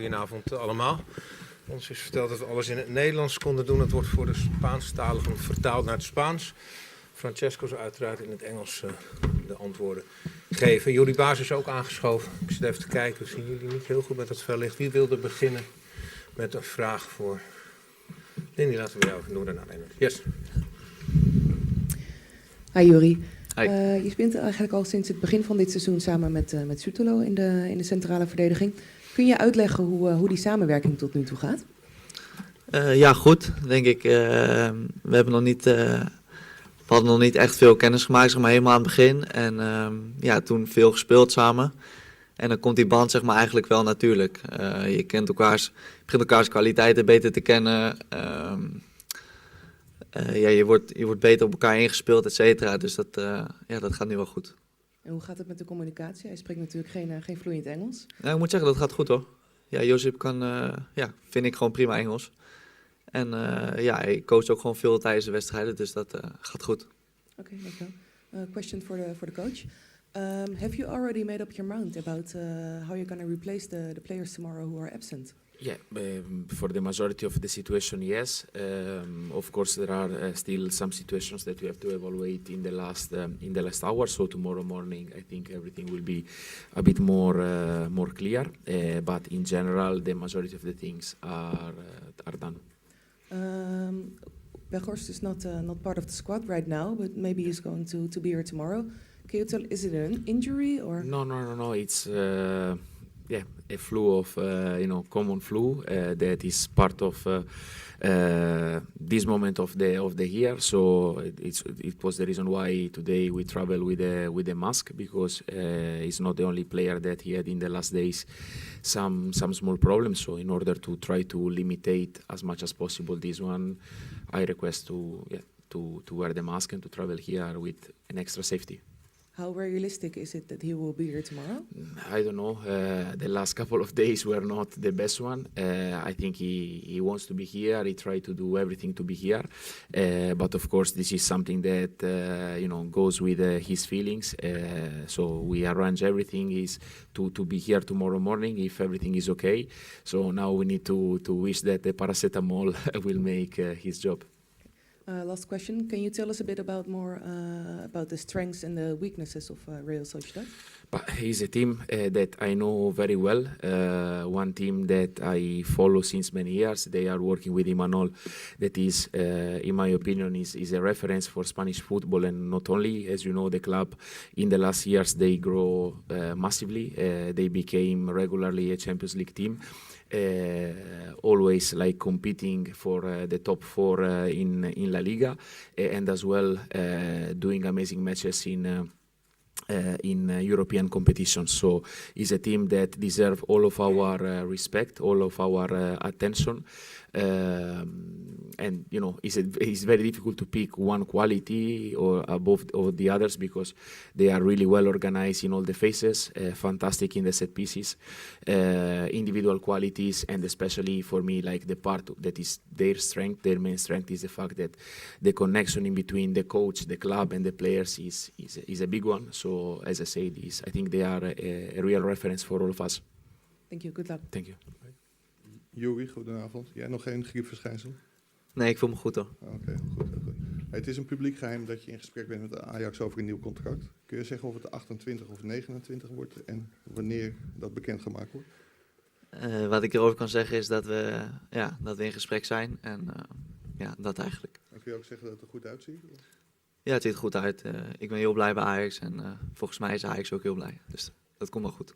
Goedenavond allemaal. Ons is verteld dat we alles in het Nederlands konden doen. Het wordt voor de Spaanstaligen vertaald naar het Spaans. Francesco zal uiteraard in het Engels de antwoorden geven. Youri Baas is ook aangeschoven. Ik zit even te kijken, zien jullie niet heel goed met het vellicht. Wie wilde beginnen met een vraag voor Lindy? Laten we jou doen daarna. Yes. Hi Youri. Hi. Je speelt eigenlijk al sinds het begin van dit seizoen samen met Sutolo in de centrale verdediging. Kun je uitleggen hoe die samenwerking tot nu toe gaat? Ja, goed, denk ik. We hadden nog niet echt veel kennis gemaakt, zeg maar, helemaal aan het begin. En toen veel gespeeld samen. En dan komt die band, zeg maar, eigenlijk wel natuurlijk. Je begint elkaars kwaliteiten beter te kennen. Je wordt beter op elkaar ingespeeld, et cetera. Dus dat gaat nu wel goed. En hoe gaat het met de communicatie? Hij spreekt natuurlijk geen vloeiend Engels. Nou, ik moet zeggen, dat gaat goed hoor. Ja, Josip kan, vind ik gewoon prima Engels. En hij coacht ook gewoon veel tijdens de wedstrijden, dus dat gaat goed. Oké, dankjewel. Question for the coach. Have you already made up your mind about how you're going to replace the players tomorrow who are absent? Yeah, for the majority of the situation, yes. Of course, there are still some situations that we have to evaluate in the last hour. So tomorrow morning, I think everything will be a bit more clear. But in general, the majority of the things are done. Weghorst is not part of the squad right now, but maybe he's going to be here tomorrow. Can you tell, is it an injury or? No. It's a flu of common flu that is part of this moment of the year. So it was the reason why today we travel with a mask, because he's not the only player that he had in the last days some small problems. So in order to try to limitate as much as possible this one, I request to wear the mask and to travel here with an extra safety. How realistic is it that he will be here tomorrow? I don't know. The last couple of days were not the best one. I think he wants to be here. He tried to do everything to be here. But of course, this is something that goes with his feelings. So we arrange everything is to be here tomorrow morning if everything is okay. So now we need to wish that the paracetamol will make his job. Last question. Can you tell us a bit about the strengths and the weaknesses of Real Sociedad? But he's a team that I know very well. One team that I follow since many years. They are working with Imanol. That is, in my opinion, is a reference for Spanish football. And not only, as you know, the club in the last years, they grow massively. They became regularly a Champions League team. Always like competing for the top four in La Liga, and as well doing amazing matches in European competitions. So it's a team that deserves all of our respect, all of our attention. And it's very difficult to pick one quality or above all the others, because they are really well organized in all the phases, fantastic in the set pieces, individual qualities, and especially for me, like the part that is their strength, their main strength is the fact that the connection in between the coach, the club, and the players is a big one. So as I said, I think they are a real reference for all of us. Thank you. Good luck. Thank you. Youri, goedenavond. Jij nog geen griepverschijnsel? Nee, ik voel me goed hoor. Oké, goed. Het is een publiek geheim dat je in gesprek bent met Ajax over een nieuw contract. Kun je zeggen of het 28 of 29 wordt en wanneer dat bekendgemaakt wordt? Wat ik erover kan zeggen is dat we in gesprek zijn. En dat eigenlijk. En kun je ook zeggen dat het er goed uitziet? Ja, het ziet er goed uit. Ik ben heel blij bij Ajax en volgens mij is Ajax ook heel blij. Dus dat komt wel goed.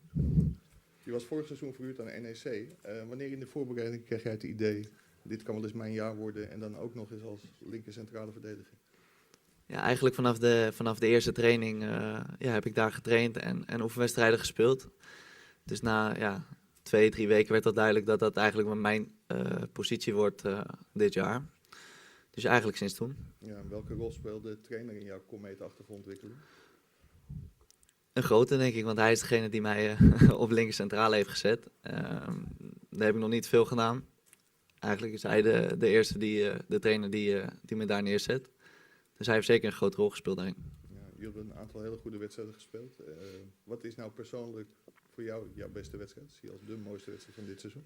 Je was vorig seizoen verhuurd aan NEC. Wanneer in de voorbereiding kreeg jij het idee, dit kan wel eens mijn jaar worden en dan ook nog eens als linker centrale verdediger? Ja, eigenlijk vanaf de eerste training heb ik daar getraind en oefenwedstrijden gespeeld. Dus na 2-3 weken werd dat duidelijk dat dat eigenlijk mijn positie wordt dit jaar. Dus eigenlijk sinds toen. Ja, welke rol speelde de trainer in jouw komeetachtige ontwikkeling? Een grote, denk ik, want hij is degene die mij op linker centrale heeft gezet. Daar heb ik nog niet veel gedaan. Eigenlijk is hij de eerste de trainer die me daar neerzet. Dus hij heeft zeker een grote rol gespeeld daarin. Ja, jullie hebben een aantal hele goede wedstrijden gespeeld. Wat is nou persoonlijk voor jou jouw beste wedstrijd? Zie je als de mooiste wedstrijd van dit seizoen?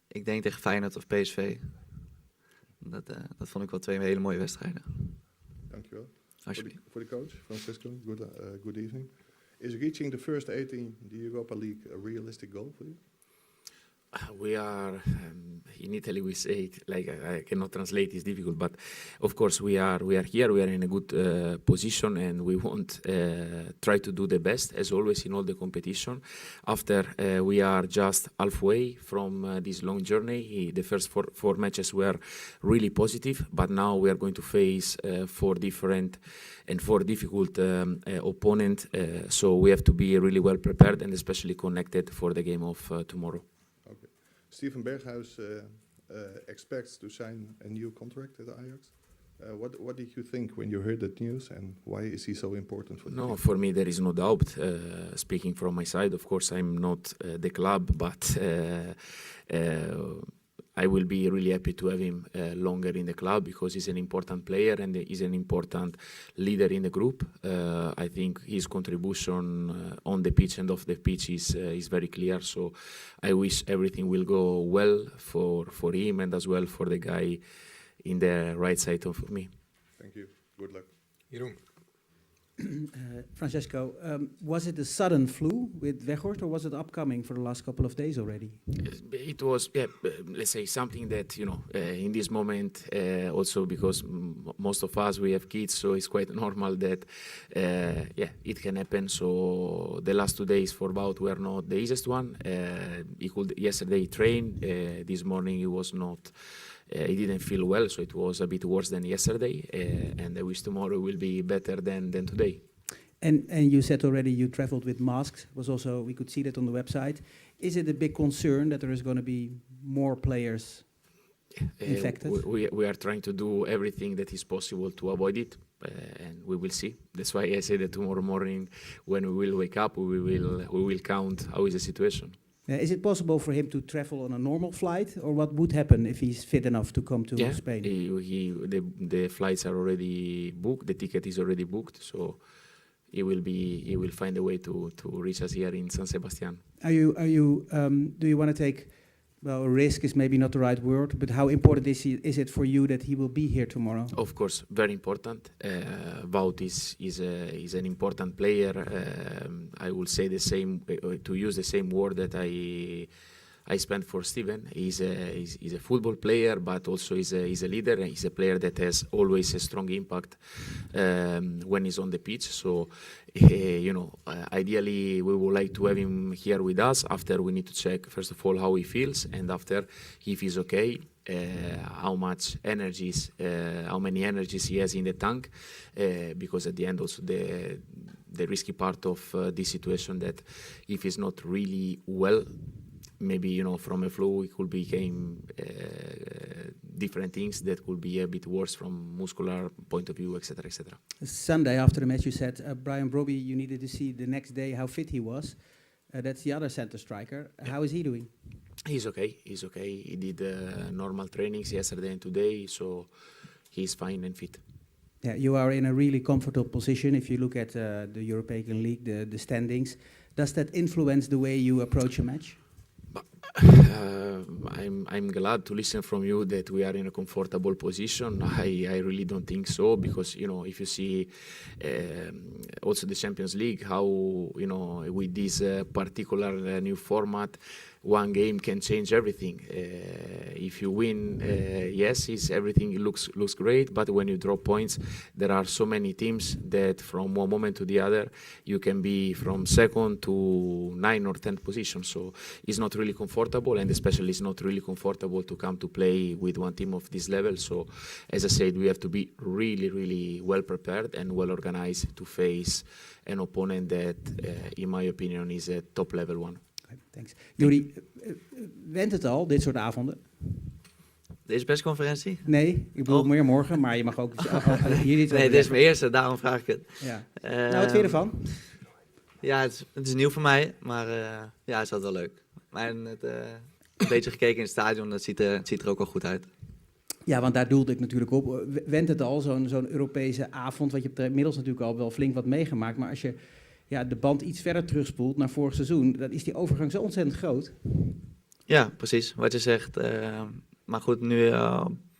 Ik denk tegen Feyenoord of PSV. Dat vond ik wel 2 hele mooie wedstrijden. Dankjewel. Alsjeblieft. Voor de coach, Francesco, good evening. Is reaching the first 18, the Europa League, a realistic goal for you? We are in Italy. We say it, like I cannot translate. It's difficult, but of course we are here. We are in a good position, and we want try to do the best as always in all the competition. After we are just halfway from this long journey. The first four matches were really positive, but now we are going to face 4 different and 4 difficult opponents. So we have to be really well prepared and especially connected for the game of tomorrow. Okay. Steven Berghuis expects to sign a new contract at Ajax. What did you think when you heard that news, and why is he so important for the team? No, for me there is no doubt. Speaking from my side, of course, I'm not the club, but I will be really happy to have him longer in the club because he's an important player and he's an important leader in the group. I think his contribution on the pitch and off the pitch is very clear. So I wish everything will go well for him and as well for the guy in the right side of me. Thank you. Good luck. Jeroen. Francesco, was it a sudden flu with Weghorst, or was it upcoming for the last couple of days already? It was, let's say something that, in this moment, also because most of us, we have kids, so it's quite normal that, it can happen. So the last 2 days for Wout were not the easiest one. He could yesterday train, this morning he was not. He didn't feel well, so it was a bit worse than yesterday, and I wish tomorrow will be better than today. And you said already you traveled with masks. Was also, we could see that on the website. Is it a big concern that there is going to be more players infected? We are trying to do everything that is possible to avoid it, and we will see. That's why I say that tomorrow morning, when we will wake up, we will count how is the situation. Is it possible for him to travel on a normal flight, or what would happen if he's fit enough to come to Spain? The flights are already booked. The ticket is already booked, so he will find a way to reach us here in San Sebastian. Do you want to take? Well, a risk is maybe not the right word, but how important is it for you that he will be here tomorrow? Of course, very important. Wout is an important player. I will say the same, to use the same word that I spent for Steven. He's a football player, but also he's a leader, and he's a player that has always a strong impact when he's on the pitch. So, ideally we would like to have him here with us. After, we need to check first of all how he feels, and after, if he's okay, how many energies he has in the tank, because at the end also the risky part of this situation that if he's not really well, maybe from a flu it could become different things that could be a bit worse from muscular point of view, etc., etc. Sunday after the match, you said Brian Brobby, you needed to see the next day how fit he was. That's the other center striker. How is he doing? He's okay. He did normal trainings yesterday and today, so he's fine and fit. Yeah, you are in a really comfortable position if you look at the European League, the standings. Does that influence the way you approach a match? I'm glad to listen from you that we are in a comfortable position. I really don't think so, because if you see also the Champions League, how with this particular new format, one game can change everything. If you win, yes, everything looks great, but when you drop points, there are so many teams that from one moment to the other, you can be from second to 9th or 10th position. So it's not really comfortable, and especially it's not really comfortable to come to play with one team of this level. So as I said, we have to be really, really well prepared and well organized to face an opponent that, in my opinion, is a top level one. Thanks. Youri, went het al, dit soort avonden? Deze persconferentie? Nee, ik bedoel meer morgen, maar je mag ook hier niet. Nee, dit is mijn eerste, daarom vraag ik het. Ja. Nou, wat vind je ervan? Ja, het is nieuw voor mij, maar het is altijd wel leuk. Maar een beetje gekeken in het stadion, het ziet er ook wel goed uit. Ja, want daar doelde ik natuurlijk op. Went het al, zo'n Europese avond, wat je hebt er inmiddels natuurlijk al wel flink wat meegemaakt. Maar als je de band iets verder terugspoelt naar vorig seizoen, dan is die overgang zo ontzettend groot. Ja, precies, wat je zegt. Maar goed, nu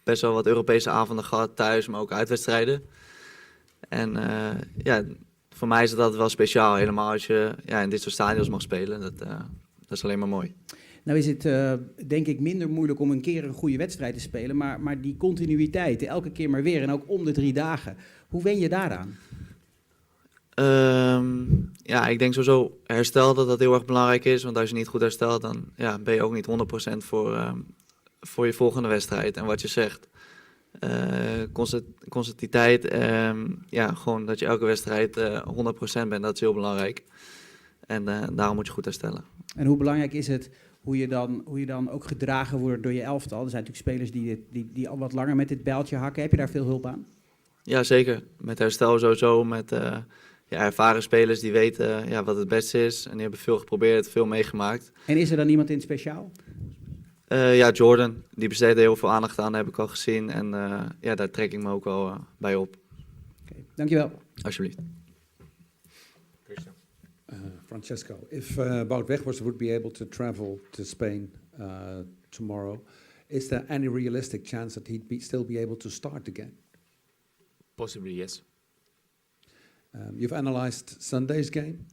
best wel wat Europese avonden gehad, thuis, maar ook uitwedstrijden. En voor mij is het altijd wel speciaal, helemaal als je in dit soort stadions mag spelen. Dat is alleen maar mooi. Nou is het denk ik minder moeilijk om een keer een goede wedstrijd te spelen, maar die continuïteit, elke keer maar weer en ook om de 3 dagen. Hoe wen je daaraan? Ik denk sowieso herstel dat heel erg belangrijk is. Want als je niet goed herstelt, dan ben je ook niet 100% voor je volgende wedstrijd. En wat je zegt, constantiteit, gewoon dat je elke wedstrijd 100% bent, dat is heel belangrijk. En daarom moet je goed herstellen. En hoe belangrijk is het hoe je dan ook gedragen wordt door je elftal? Er zijn natuurlijk spelers die al wat langer met dit bijltje hakken. Heb je daar veel hulp aan? Ja, zeker. Met herstel sowieso, met ervaren spelers die weten wat het beste is. En die hebben veel geprobeerd, veel meegemaakt. En is er dan iemand in het speciaal? Jordan, die besteedt heel veel aandacht aan, heb ik al gezien. En daar trek ik me ook wel bij op. Okay, dankjewel. Alsjeblieft. Christian. Francesco, if Wout Weghorst would be able to travel to Spain tomorrow, is there any realistic chance that he'd still be able to start again? Possibly, yes. You've analyzed Sunday's game.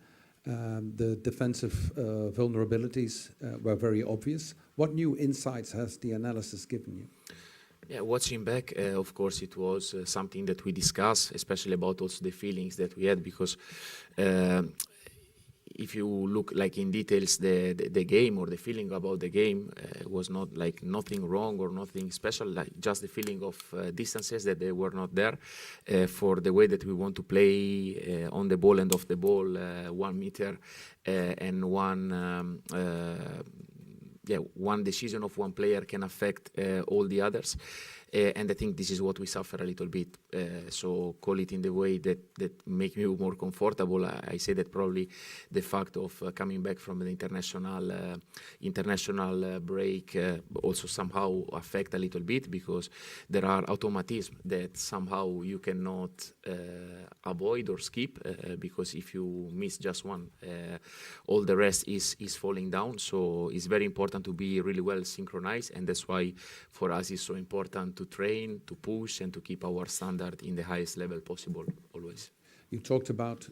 The defensive vulnerabilities were very obvious. What new insights has the analysis given you? Yeah, watching back, of course, it was something that we discussed, especially about also the feelings that we had, because if you look like in details the game or the feeling about the game, was not like nothing wrong or nothing special, like just the feeling of distances that they were not there for the way that we want to play on the ball and off the ball, 1 meter and one decision of one player can affect all the others. And I think this is what we suffer a little bit. So call it in the way that make me more comfortable. I say that probably the fact of coming back from the international break also somehow affect a little bit, because there are automatisms that somehow you cannot avoid or skip, because if you miss just one, all the rest is falling down. So it's very important to be really well synchronized, and that's why for us it's so important to train, to push, and to keep our standard in the highest level possible always. You talked about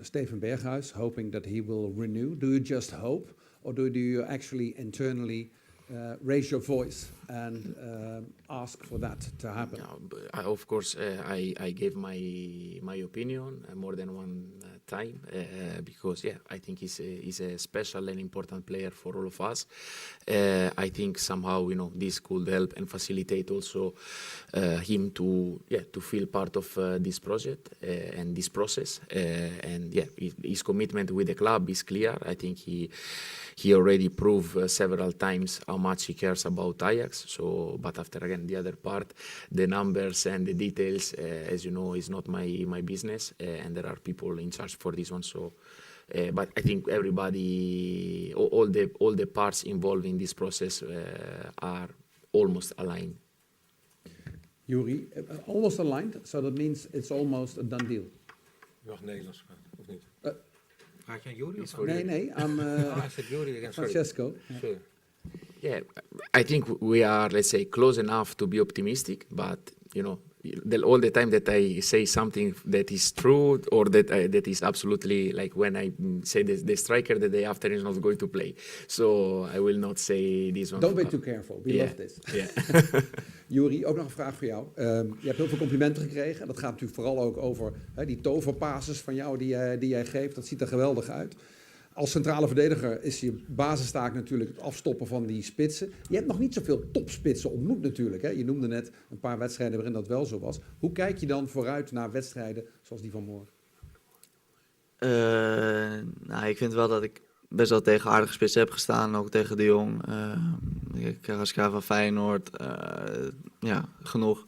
Steven Berghuis, hoping that he will renew. Do you just hope, or do you actually internally raise your voice and ask for that to happen? Of course, I gave my opinion more than one time, because I think he's a special and important player for all of us. I think somehow this could help and facilitate also him to feel part of this project and this process. And his commitment with the club is clear. I think he already proved several times how much he cares about Ajax. So, but after again the other part, the numbers and the details, as you know, is not my business, and there are people in charge for this one. So, but I think everybody, all the parts involved in this process are almost aligned. Youri, almost aligned, so that means it's almost a done deal. Je mag Nederlands praten, of niet? Praat jij Youri of Nee, I'm I said Youri again, sorry. Francesco. Sorry. Yeah, I think we are, let's say, close enough to be optimistic, but all the time that I say something that is true or that is absolutely, like when I say the striker the day after is not going to play. So I will not say this one. Don't be too careful, we love this. Yeah. Youri, ook nog een vraag voor jou. Je hebt heel veel complimenten gekregen. En dat gaat natuurlijk vooral ook over die toverpasses van jou die jij geeft. Dat ziet er geweldig uit. Als centrale verdediger is je basistaak natuurlijk het afstoppen van die spitsen. Je hebt nog niet zoveel topspitsen ontmoet natuurlijk. Hè? Je noemde net een paar wedstrijden waarin dat wel zo was. Hoe kijk je dan vooruit naar wedstrijden zoals die van morgen? Ik vind wel dat ik best wel tegen aardige spitsen heb gestaan. Ook tegen de Jong. Carrasca van Feyenoord. Genoeg.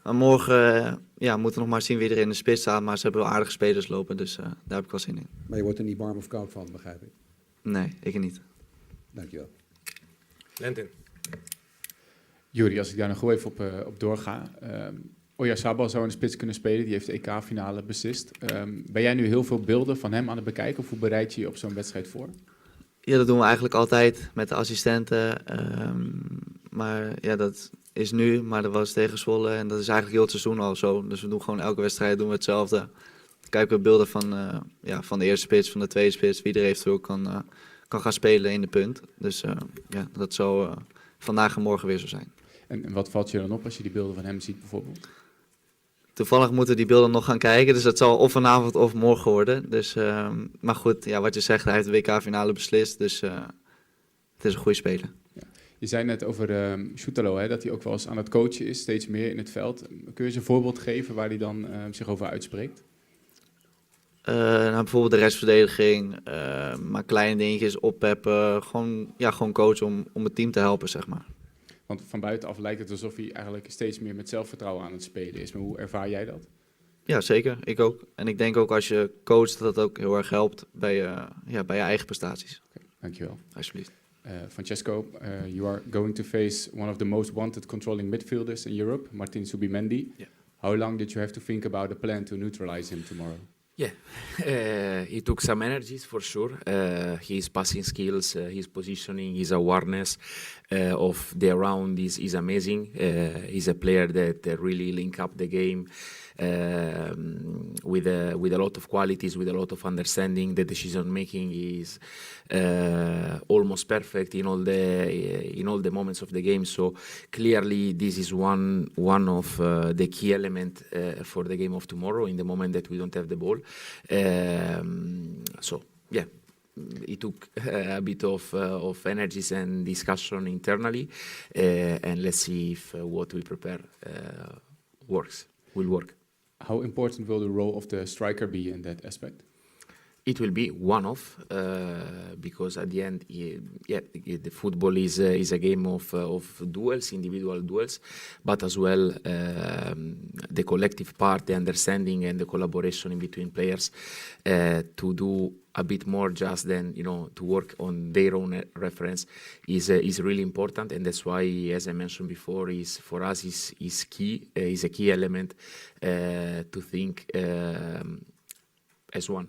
Maar morgen moeten we nog maar zien wie er in de spits staat. Maar ze hebben wel aardige spelers lopen, dus daar heb ik wel zin in. Maar je wordt er niet warm of koud van, begrijp ik? Nee, ik niet. Dankjewel. Lentin. Youri, als ik daar nog heel even op doorga. Oyarzabal zou in de spits kunnen spelen, die heeft de EK-finale beslist. Ben jij nu heel veel beelden van hem aan het bekijken of hoe bereid je je op zo'n wedstrijd voor? Ja, dat doen we eigenlijk altijd met de assistenten. Maar ja, dat is nu, maar dat was tegen Zwolle en dat is eigenlijk heel het seizoen al zo. Dus we doen gewoon elke wedstrijd doen we hetzelfde. Dan kijken we beelden van de eerste spits, van de tweede spits, wie er eventueel kan gaan spelen in de punt. Dus dat zal vandaag en morgen weer zo zijn. En wat valt je dan op als je die beelden van hem ziet bijvoorbeeld? Toevallig moeten we die beelden nog gaan kijken, dus dat zal of vanavond of morgen worden. Dus, maar goed, ja, wat je zegt, hij heeft de WK-finale beslist, dus het is een goede speler. Ja. Je zei net over Soetalo, dat hij ook wel eens aan het coachen is, steeds meer in het veld. Kun je eens een voorbeeld geven waar hij dan zich over uitspreekt? Bijvoorbeeld de restverdediging, maar kleine dingetjes, oppeppen, gewoon coachen om het team te helpen, zeg maar. Want van buitenaf lijkt het alsof hij eigenlijk steeds meer met zelfvertrouwen aan het spelen is. Maar hoe ervaar jij dat? Ja, zeker. Ik ook. En ik denk ook als je coacht dat dat ook heel erg helpt bij je eigen prestaties. Okay, dankjewel. Alsjeblieft. Francesco, you are going to face one of the most wanted controlling midfielders in Europe, Martin Zubimendi. Yeah. How long did you have to think about a plan to neutralize him tomorrow? Yeah, he took some energies for sure. His passing skills, his positioning, his awareness of the around is amazing. He's a player that really link up the game with a lot of qualities, with a lot of understanding. The decision making is almost perfect in all the moments of the game. So clearly, this is one of the key element for the game of tomorrow. In the moment that we don't have the ball, it took a bit of energies and discussion internally, and let's see if what we prepare will work. How important will the role of the striker be in that aspect? It will be one-off because at the end, the football is a game of duels, individual duels, but as well the collective part, the understanding and the collaboration in between players to do a bit more just than to work on their own reference is really important, and that's why, as I mentioned before, for us is key, is a key element to think as one.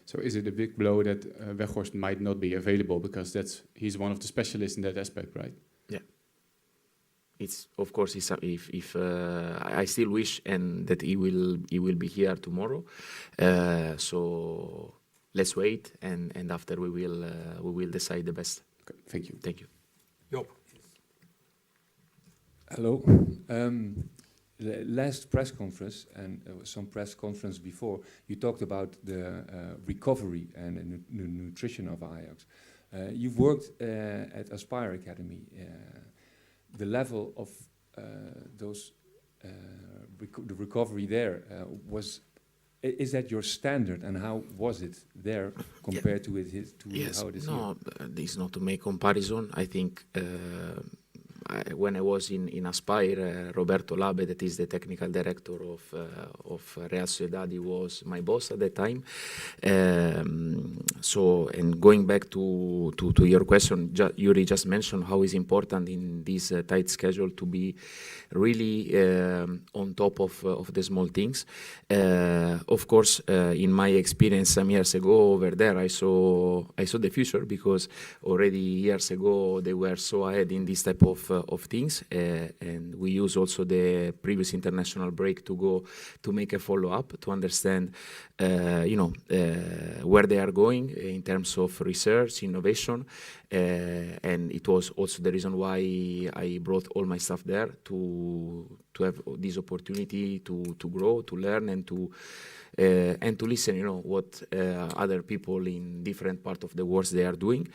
So is it a big blow that Weghorst might not be available because he's one of the specialists in that aspect, right? Yeah. It's of course if I still wish and that he will be here tomorrow. So let's wait and after we will decide the best. Okay, thank you. Thank you. Job. Hello. The last press conference and some press conference before, you talked about the recovery and the nutrition of Ajax. You've worked at Aspire Academy. The level of the recovery there is that your standard, and how was it there compared to how it is here? This is not to make comparison. I think. When I was in Aspire, Roberto Labe, that is the technical director of Real Sociedad, he was my boss at that time. And going back to your question, Youri just mentioned how it's important in this tight schedule to be really on top of the small things. Of course, in my experience some years ago over there, I saw the future because already years ago they were so ahead in this type of things, and we use also the previous international break to go to make a follow-up to understand where they are going in terms of research, innovation, and it was also the reason why I brought all my staff there to have this opportunity to grow, to learn, and to listen, what other people in different parts of the world they are doing,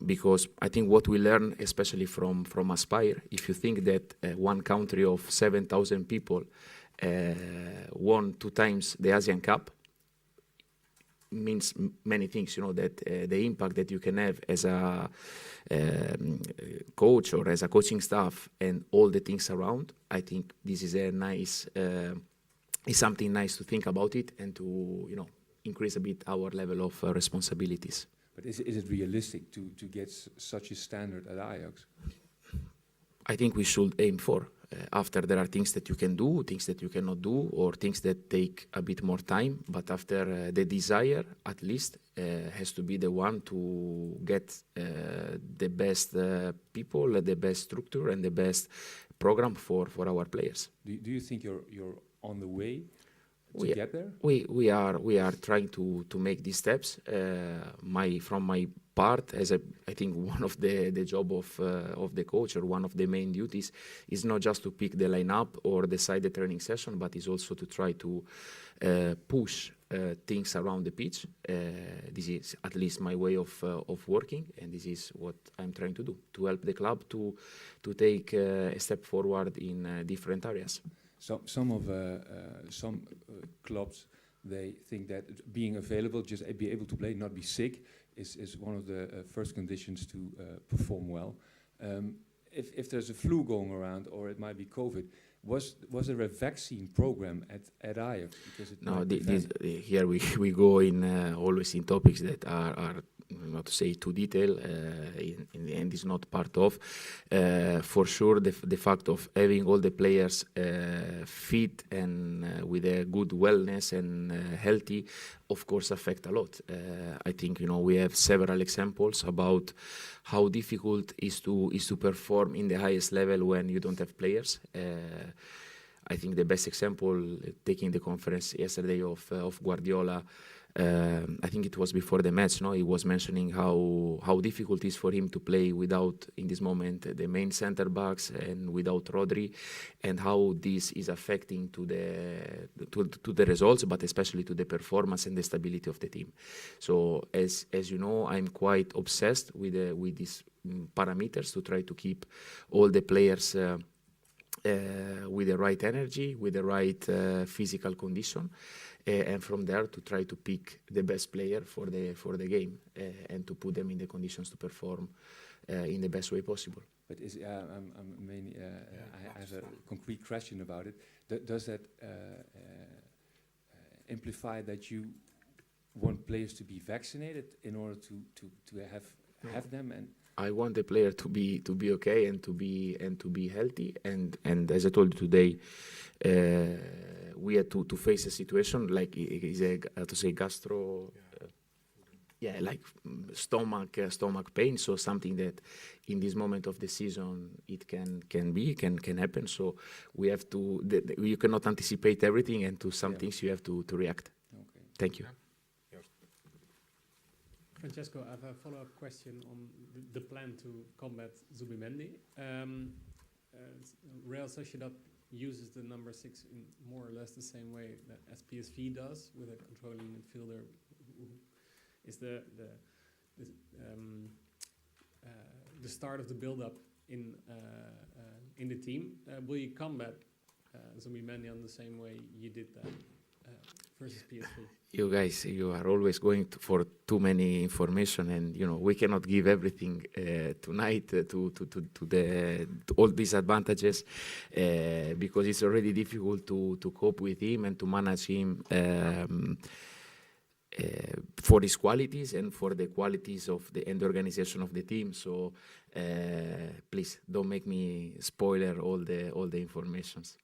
because I think what we learn, especially from Aspire, if you think that one country of 7,000 people won 2 times the Asian Cup, means many things, that the impact that you can have as a coach or as a coaching staff and all the things around, I think this is a nice, is something nice to think about it and to, increase a bit our level of responsibilities. But is it realistic to get such a standard at Ajax? I think we should aim for. After there are things that you can do, things that you cannot do, or things that take a bit more time. But after the desire, at least, has to be the one to get the best people, the best structure, and the best program for our players. Do you think you're on the way to We- get there? We are trying to make these steps. From my part, I think one of the job of the coach, or one of the main duties, is not just to pick the lineup or decide the training session, but is also to try to push things around the pitch. This is at least my way of working, and this is what I'm trying to do, to help the club to take a step forward in different areas. Some clubs, they think that being available, just be able to play, not be sick, is one of the first conditions to perform well. If there's a flu going around, or it might be COVID, was there a vaccine program at Ajax? Because it No, might prevent- here we go in always in topics that are not to say too detailed. In the end, is not part of. For sure, the fact of having all the players fit and with a good wellness and healthy, of course, affect a lot. I think we have several examples about how difficult is to perform in the highest level when you don't have players. I think the best example, taking the conference yesterday of Guardiola, I think it was before the match, he was mentioning how difficult it is for him to play without, in this moment, the main center backs and without Rodri, and how this is affecting to the results, but especially to the performance and the stability of the team. So as you know, I'm quite obsessed with these parameters to try to keep all the players with the right energy, with the right physical condition, and from there to try to pick the best player for the game, and to put them in the conditions to perform in the best way possible. But I have a concrete question about it. Does that imply that you want players to be vaccinated in order to have them? And I want the player to be okay and to be healthy. And as I told you today, we had to face a situation like is a gastro. Like stomach pain. So something that in this moment of the season it can happen. So we have to. You cannot anticipate everything, and to some things you have to react. okay. Thank you. Francesco, I have a follow-up question on the plan to combat Zubimendi. Real Sociedad uses the number 6 in more or less the same way that as PSV does, with a controlling midfielder who is the start of the build-up in the team. Will you combat Zubimendi on the same way you did that versus PSV? You guys, you are always going for too many information, and we cannot give everything tonight to all these advantages, because it's already difficult to cope with him and to manage him for his qualities and for the qualities of the organization of the team. So please don't make me spoiler all the informations.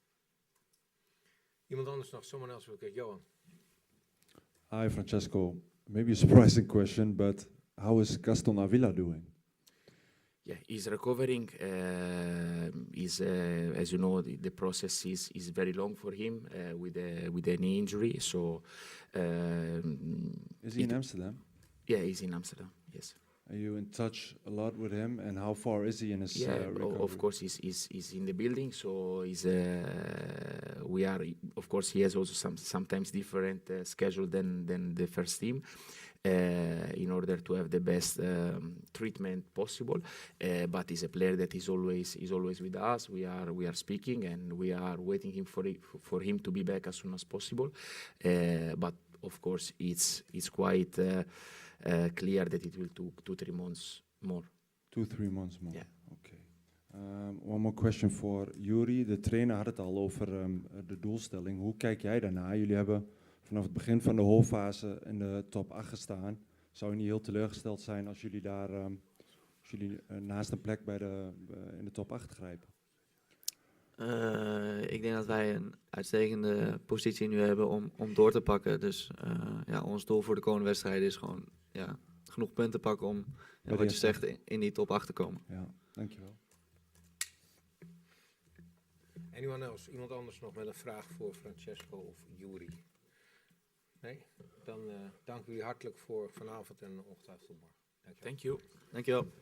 Iemand anders nog? Someone else will get Johan. Hi, Francesco. Maybe a surprising question, but how is Gaston Avila doing? Yeah, he's recovering. As you know, the process is very long for him with a knee injury. So, Is he in Amsterdam? Yeah, he's in Amsterdam. Yes. Are you in touch a lot with him, and how far is he in his recovery? Of course, he's in the building. So we are. Of course, he has also sometimes different schedule than the first team, in order to have the best treatment possible. But he's a player that is always with us. We are speaking, and we are waiting for him to be back as soon as possible. But of course, it's quite clear that it will take 2-3 months more. 2-3 months more. Yeah. Okay. One more question for Youri. De trainer had het al over de doelstelling. Hoe kijk jij daarna? Jullie hebben vanaf het begin van de hoofdfase in de top 8 gestaan. Zou je niet heel teleurgesteld zijn als jullie daar als jullie naast een plek in de top 8 grijpen? Ik denk dat wij een uitstekende positie nu hebben om door te pakken. Dus ons doel voor de komende wedstrijden is gewoon genoeg punten pakken om, wat je zegt, in die top 8 te komen. Ja, dankjewel. Iemand anders nog met een vraag voor Francesco of Youri? Nee? Dan dank u hartelijk voor vanavond en ongetwijfeld tot morgen. Dankjewel. Thank you. Dankjewel.